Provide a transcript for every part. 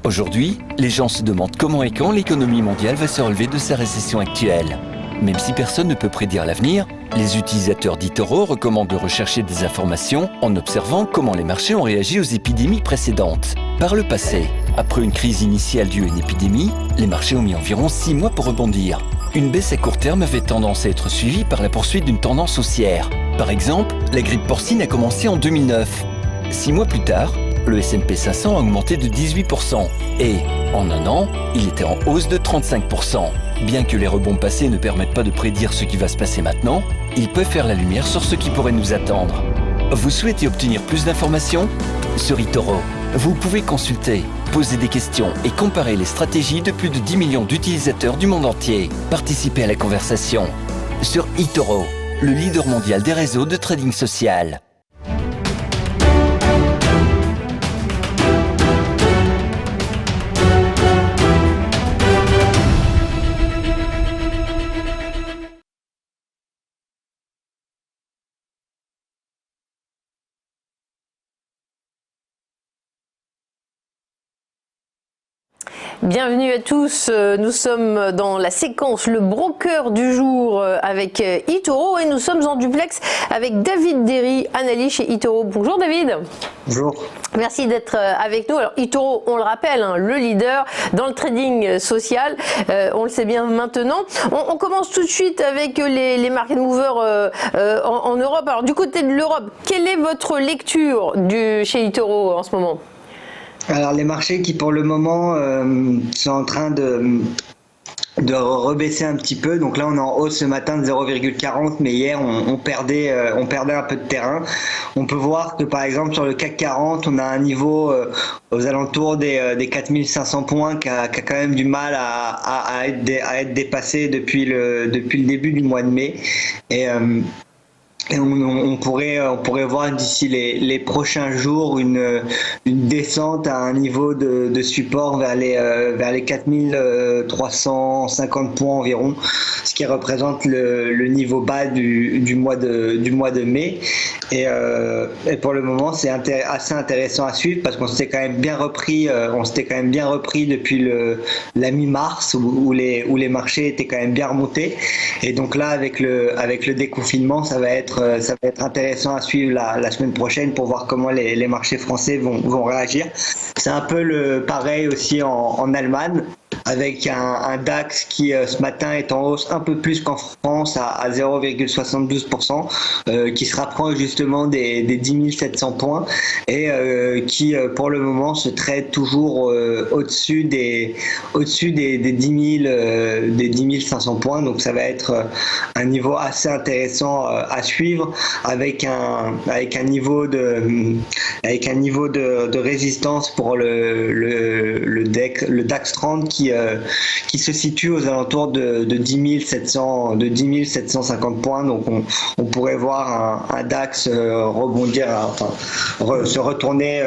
Aujourd'hui, les gens se demandent comment et quand l'économie mondiale va se relever de sa récession actuelle. Même si personne ne peut prédire l'avenir, les utilisateurs d'eToro recommandent de rechercher des informations en observant comment les marchés ont réagi aux épidémies précédentes. Par le passé, après une crise initiale due à une épidémie, les marchés ont mis environ 6 mois pour rebondir. Une baisse à court terme avait tendance à être suivie par la poursuite d'une tendance haussière. Par exemple, la grippe porcine a commencé en 2009. 6 mois plus tard, le S&P 500 a augmenté de 18% et, en un an, il était en hausse de 35%. Bien que les rebonds passés ne permettent pas de prédire ce qui va se passer maintenant, ils peuvent faire la lumière sur ce qui pourrait nous attendre. Vous souhaitez obtenir plus d'informations ? Sur eToro, vous pouvez consulter, poser des questions et comparer les stratégies de plus de 10 millions d'utilisateurs du monde entier. Participez à la conversation. Sur eToro, le leader mondial des réseaux de trading social. Bienvenue à tous, nous sommes dans la séquence Le Broker du jour avec eToro et nous sommes en duplex avec David Derry, analyste chez eToro. Bonjour David. Bonjour. Merci d'être avec nous. Alors eToro, on le rappelle, le leader dans le trading social, on le sait bien maintenant. On commence tout de suite avec les market movers en Europe. Alors du côté de l'Europe, quelle est votre lecture chez eToro en ce moment ? Alors les marchés qui pour le moment sont en train de rebaisser un petit peu. Donc là on est en hausse ce matin de 0,40, mais hier on perdait un peu de terrain. On peut voir que par exemple sur le CAC 40 on a un niveau aux alentours des 4500 points qui a quand même du mal à être dépassé depuis le début du mois de mai. Et on pourrait voir d'ici les prochains jours une descente à un niveau de support vers les 4350 points environ, ce qui représente le niveau bas du mois de mai. Et pour le moment, c'est assez intéressant à suivre parce qu'on s'était quand même bien repris. Depuis la mi-mars où les marchés étaient quand même bien remontés. Et donc là, avec le déconfinement, ça va être intéressant à suivre la semaine prochaine pour voir comment les marchés français vont réagir. C'est un peu pareil aussi en Allemagne, avec un DAX qui ce matin est en hausse un peu plus qu'en France à 0,72%, qui se rapproche justement des 10 700 points et qui pour le moment se trade toujours au-dessus des 10 500 points. Donc ça va être un niveau assez intéressant à suivre avec un niveau de résistance pour le DAX 30 qui se situe aux alentours de 10 750 points. Donc on pourrait voir un DAX rebondir, se retourner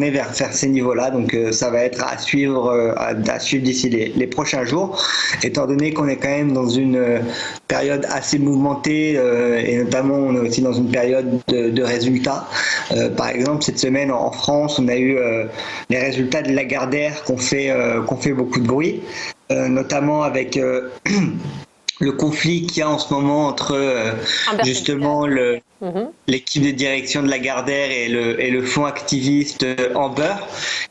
vers ces niveaux-là. Donc ça va être à suivre d'ici les prochains jours, étant donné qu'on est quand même dans une période assez mouvementée et notamment on est aussi dans une période de résultats. Par exemple, cette semaine en France, on a eu les résultats de Lagardère qui ont fait beaucoup de bruit, notamment avec le conflit qu'il y a en ce moment entre justement l'équipe de direction de Lagardère et le fonds activiste Amber,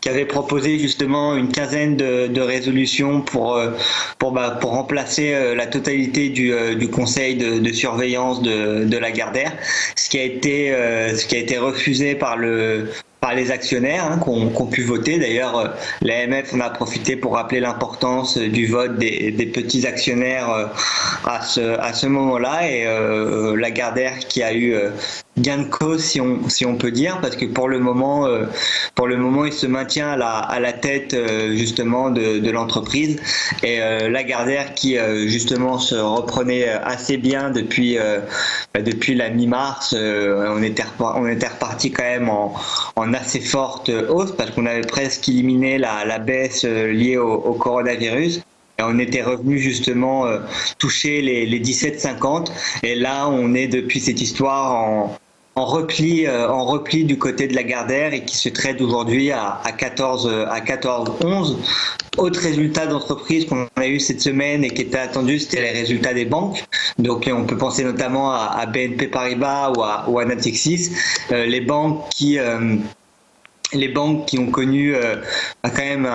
qui avait proposé justement une quinzaine de résolutions pour remplacer la totalité du conseil de surveillance de Lagardère, ce qui a été refusé par les actionnaires qui ont pu voter. D'ailleurs, l'AMF en a profité pour rappeler l'importance du vote des petits actionnaires à ce moment-là, et Lagardère qui a eu gain de cause, si on peut dire, parce que pour le moment il se maintient à la tête justement de l'entreprise, et Lagardère qui justement se reprenait assez bien depuis la mi-mars. On était reparti quand même en assez forte hausse parce qu'on avait presque éliminé la baisse liée au coronavirus. Et on était revenu justement toucher les 17,50, et là on est depuis cette histoire en repli du côté de Lagardère et qui se trade aujourd'hui à 14,11. Autre résultat d'entreprise qu'on a eu cette semaine et qui était attendu, c'était les résultats des banques. Donc on peut penser notamment à BNP Paribas ou à Natixis, les banques qui ont connu quand même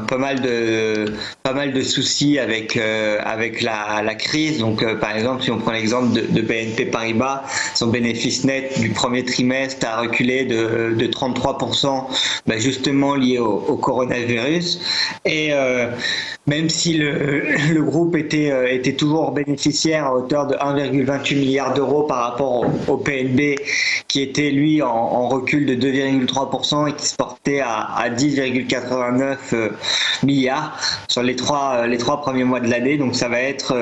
pas mal de soucis avec la crise. Donc par exemple, si on prend l'exemple de BNP Paribas, son bénéfice net du premier trimestre a reculé de 33%, justement lié au coronavirus. Et même si le groupe était toujours bénéficiaire à hauteur de 1,28 milliard d'euros par rapport au PNB, qui était lui en recul de 2,3% et qui se portait à 10,89 milliards sur les trois premiers mois de l'année. Donc ça va être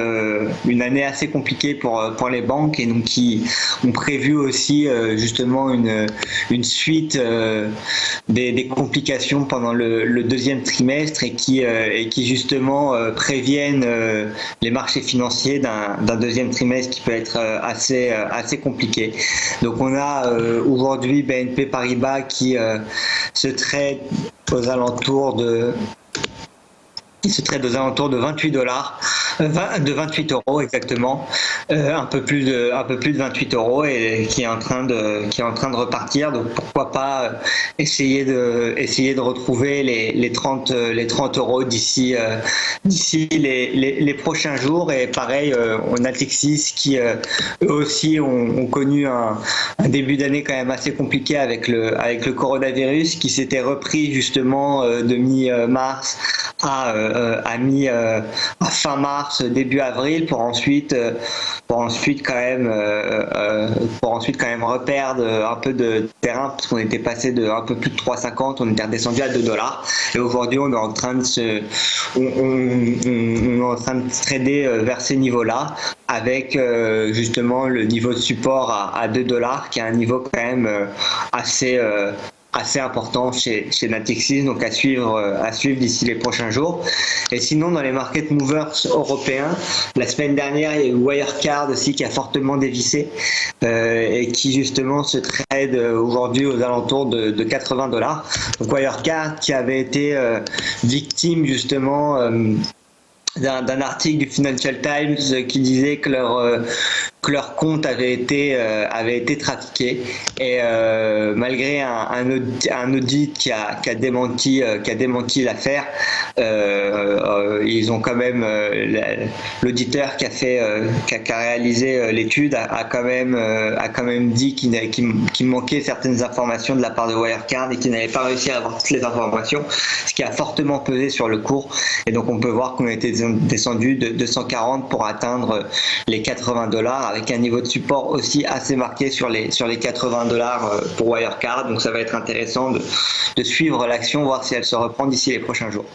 une année assez compliquée pour les banques, et donc qui ont prévu aussi justement une suite des complications pendant le deuxième trimestre, et qui justement préviennent les marchés financiers d'un deuxième trimestre qui peut être assez compliqué. Donc on a aujourd'hui BNP Paribas qui se trade aux alentours de 28 dollars, de 28 euros exactement, un peu plus de 28 euros, et qui est en train de repartir. Donc pourquoi pas essayer de retrouver les 30 euros d'ici les prochains jours. Et pareil, on a Natixis qui eux aussi ont connu un début d'année quand même assez compliqué avec le coronavirus, qui s'était repris justement de mi-mars à fin mars, début avril, pour ensuite quand même reperdre un peu de terrain, parce qu'on était passé de un peu plus de 3,50, on était redescendu à 2 dollars, et aujourd'hui on est en train de trader vers ces niveaux-là, avec justement le niveau de support à 2 dollars, qui est un niveau quand même assez important chez Natixis, donc à suivre d'ici les prochains jours. Et sinon, dans les market movers européens, la semaine dernière, il y a eu Wirecard aussi qui a fortement dévissé et qui justement se trade aujourd'hui aux alentours de 80 dollars. Donc Wirecard qui avait été victime justement d'un article du Financial Times qui disait que leur compte avait été trafiqué, et malgré un audit qui a démenti l'affaire, ils ont quand même l'auditeur qui a réalisé l'étude a quand même dit qu'il manquait certaines informations de la part de Wirecard, et qu'il n'avait pas réussi à avoir toutes les informations, ce qui a fortement pesé sur le cours. Et donc on peut voir qu'on était descendu de 240 pour atteindre les 80 dollars, avec un niveau de support aussi assez marqué sur les 80 dollars pour Wirecard. Donc ça va être intéressant de suivre l'action, voir si elle se reprend d'ici les prochains jours.